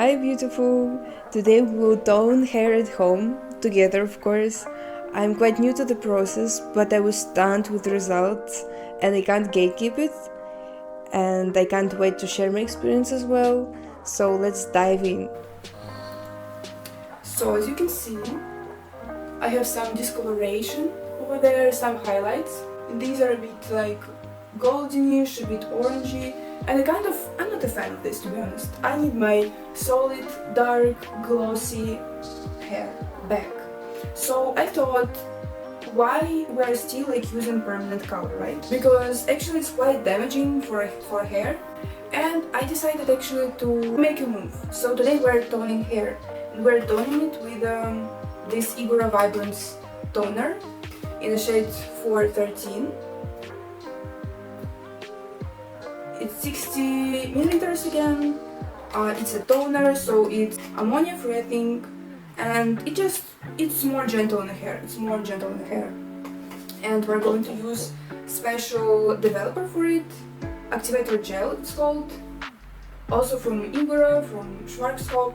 Hi beautiful! Today we will tone hair at home, together of course. I'm quite new to the process, but I was stunned with the results and I can't gatekeep it, and I can't wait to share my experience as well, so let's dive in. So as you can see, I have some discoloration over there, some highlights. These are a bit like goldenish, a bit orangey, and I'm not a fan of this, to be honest. I need my solid, dark, glossy hair back. So I thought, why we're still using permanent color, right? Because actually it's quite damaging for hair, and I decided actually to make a move. So today we're toning hair, and we're toning it with this Igora Vibrance Toner in the shade 413. It's 60 milliliters again. It's a toner, so it's ammonia free, I think, and it's more gentle on the hair. And we're going to use special developer for it, activator gel it's called, also from Igora, from Schwarzkopf.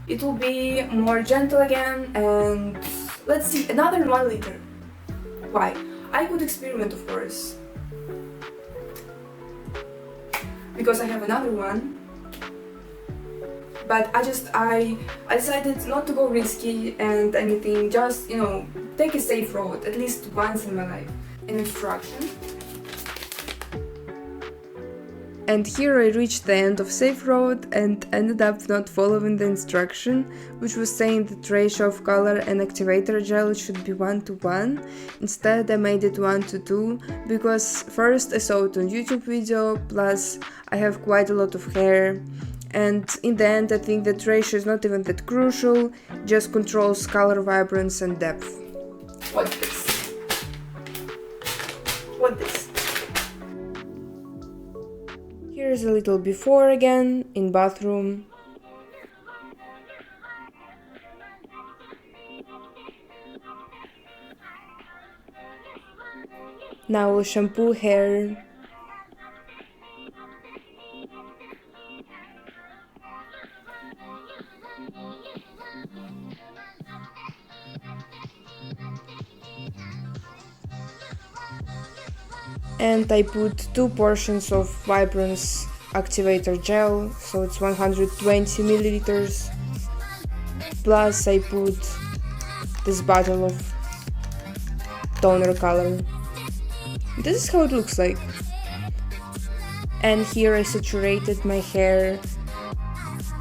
It will be more gentle again, and let's see, another 1 liter. Why? I could experiment, of course, because I have another one, but I decided not to go risky and anything, just, take a safe road, at least once in my life. An instruction. And here I reached the end of safe road and ended up not following the instruction, which was saying that ratio of color and activator gel should be 1:1. Instead I made it 1:2 because first I saw it on YouTube video, plus I have quite a lot of hair, and in the end I think that ratio is not even that crucial, just controls color vibrance and depth. What's this? What this? Here's a little before again, in bathroom. Now we'll shampoo hair. And I put 2 portions of Vibrance activator gel, so it's 120 milliliters. Plus I put this bottle of toner color. This is how it looks like. And here I saturated my hair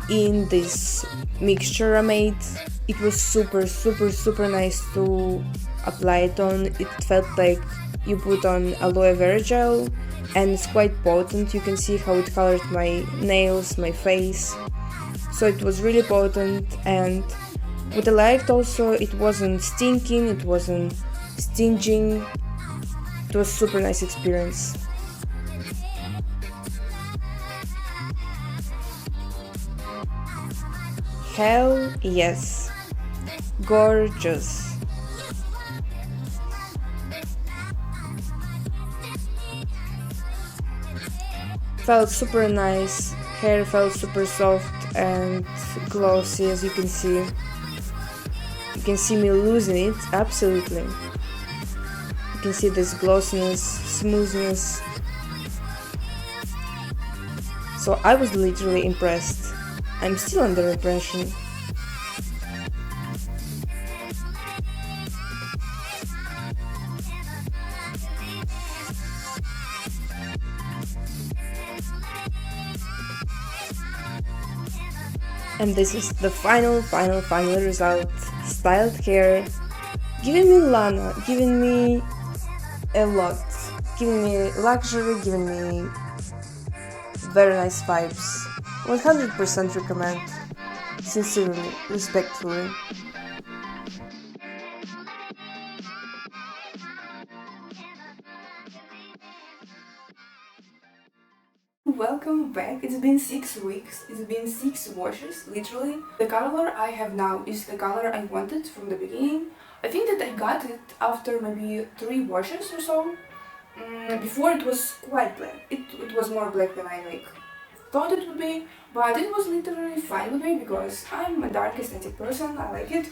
in this mixture I made. It was super nice to apply it on. It felt like you put on aloe vera gel, and it's quite potent. You can see how it colored my nails, my face. So it was really potent, and what I liked also, it wasn't stinking, it wasn't stinging. It was super nice experience. Hell yes. Gorgeous. Felt super nice, hair felt super soft and glossy, as you can see. You can see me losing it, absolutely. You can see this glossiness, smoothness. So I was literally impressed. I'm still under impression. And this is the final result. Styled hair, giving me Lana, giving me a lot, giving me luxury, giving me very nice vibes. 100% recommend. Sincerely, respectfully. Welcome back. It's been 6 weeks, it's been 6 washes, literally. The color I have now is the color I wanted from the beginning. I think that I got it after maybe 3 washes or so. Before it was quite black. It was more black than I like. thought it would be, but it was literally fine with me because I'm a dark aesthetic person, I like it.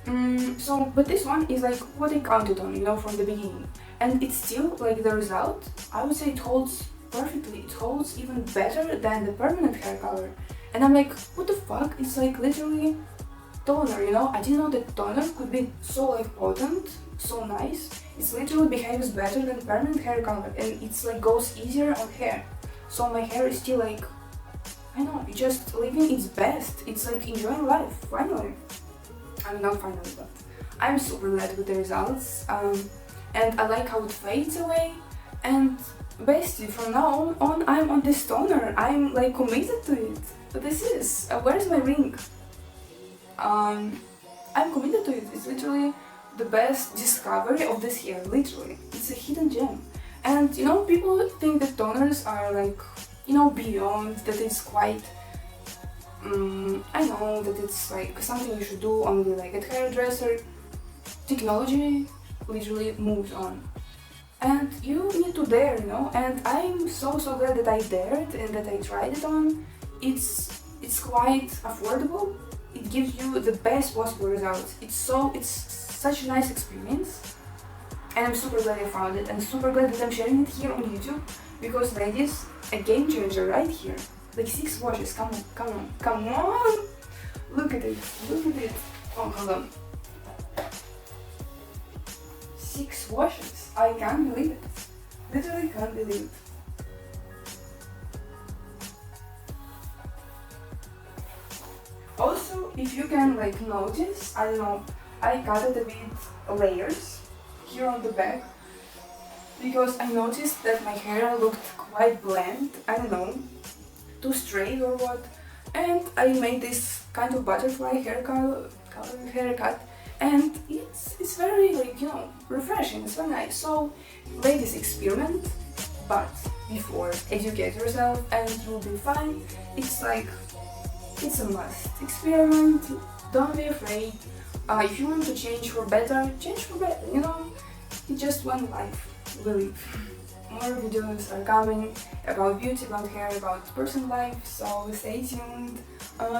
But this one is like what I counted on, you know, from the beginning. And it's still, like, the result, I would say it holds perfectly. It holds even better than the permanent hair color. And I'm like, what the fuck? It's like literally toner, you know? I didn't know that toner could be so like potent, so nice. It literally behaves better than permanent hair color, and it's like goes easier on hair. So my hair is still like, I know, just living its best. It's like enjoying life, finally. I mean, not finally, but I'm super glad with the results. And I like how it fades away. And basically, from now on, I'm on this toner. I'm like committed to it. But this is, where's my ring? I'm committed to it. It's literally the best discovery of this year, literally. It's a hidden gem. And you know, people think that toners are like, you know, beyond, that it's quite, I know that it's like something you should do only like at hairdresser. Technology literally moves on. And you need to dare, you know, and I'm so glad that I dared and that I tried it on. It's quite affordable. It gives you the best possible results. It's such a nice experience, and I'm super glad I found it, and super glad that I'm sharing it here on YouTube, because ladies, a game changer right here. Like 6 washes, come on, come on, come on! Look at it, look at it. Oh, hold on. 6 washes, I can't believe it. Literally can't believe it. Also, if you can like notice, I don't know, I cut it a bit layers here on the back because I noticed that my hair looked quite bland, I don't know, too straight or what, and I made this kind of butterfly haircut, and it's very, like, you know, refreshing, it's very nice. So ladies, experiment, but before educate yourself and you'll be fine. It's like, it's a must. Experiment, don't be afraid. If you want to change for better, change for better, you know? It's just one life we live. More videos are coming about beauty, about hair, about personal life, so stay tuned.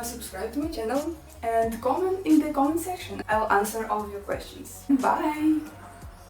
Subscribe to my channel and comment in the comment section. I'll answer all of your questions. Bye!